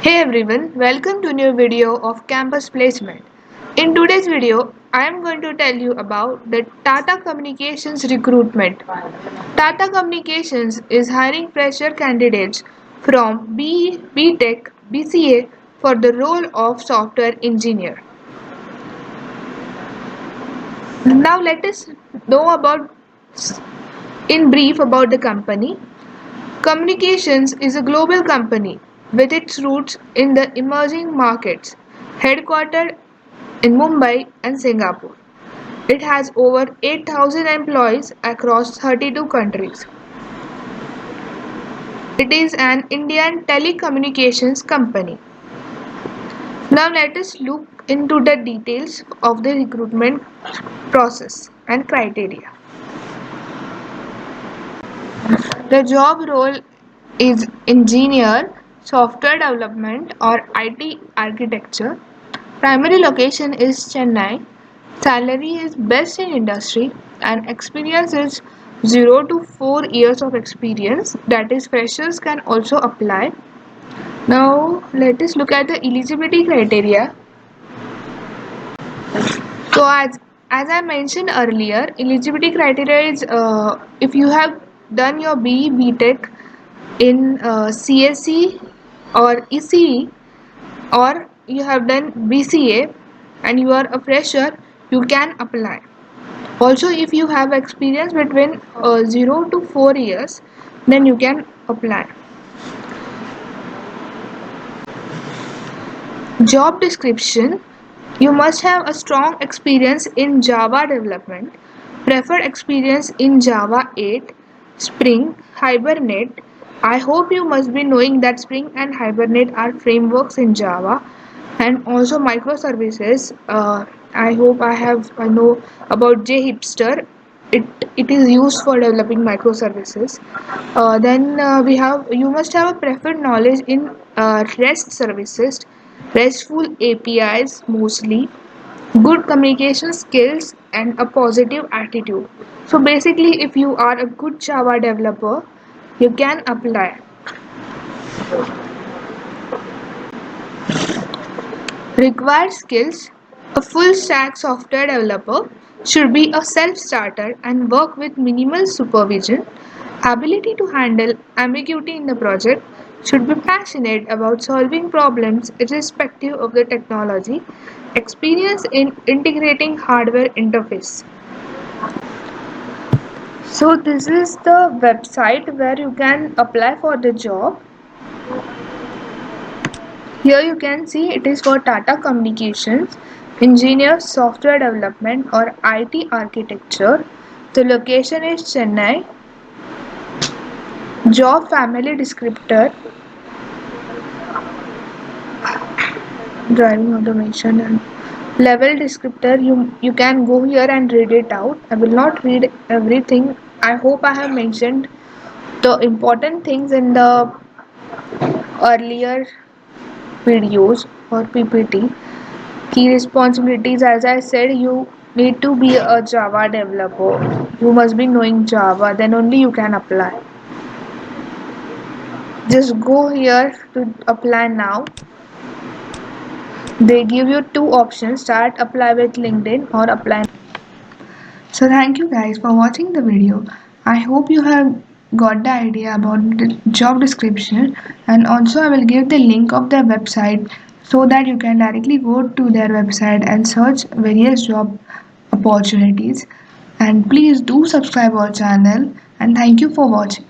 Hey everyone, welcome to new video of campus placement. In today's video, I am going to tell you about the Tata Communications recruitment. Tata Communications is hiring fresher candidates from BTech, BCA for the role of software engineer. Now let us know about in brief about the company. Communications is a global company with its roots in the emerging markets, headquartered in Mumbai and Singapore. It has over 8,000 employees across 32 countries. It is an Indian telecommunications company. Now let us look into the details of the recruitment process and criteria. The job role is engineer, software development or IT architecture. Primary location is Chennai. Salary is best in industry and experience is 0 to 4 years of experience, that is freshers can also apply. Now let us look at the eligibility criteria. So as I mentioned earlier, eligibility criteria is if you have done your BTech in CSE or ECE, or you have done BCA and you are a fresher, you can apply. Also, if you have experience between 0 to 4 years, then you can apply. Job description: you must have a strong experience in Java development, preferred experience in Java 8, Spring, Hibernate. I hope you must be knowing that Spring and Hibernate are frameworks in Java, and also microservices. I know about JHipster. It is used for developing microservices. Then we have you must have a preferred knowledge in REST services, RESTful APIs mostly, good communication skills and a positive attitude. So basically, if you are a good Java developer, you can apply. Required skills: a full stack software developer should be a self starter and work with minimal supervision. Ability to handle ambiguity in the project, should be passionate about solving problems irrespective of the technology. Experience in integrating hardware interface. So this is the website where you can apply for the job. Here you can see it is for Tata Communications, Engineer Software Development or IT Architecture. The location is Chennai. Job family descriptor, driving automation and level descriptor. You can go here and read it out. I will not read everything. I hope I have mentioned the important things in the earlier videos or PPT. Key responsibilities, as I said, you need to be a Java developer. You must be knowing Java, then only you can apply. Just go here to apply now. They give you two options: start apply with LinkedIn or apply. So thank you guys for watching the video. I hope you have got the idea about the job description, and also I will give the link of their website so that you can directly go to their website and search various job opportunities. And please do subscribe our channel, and thank you for watching.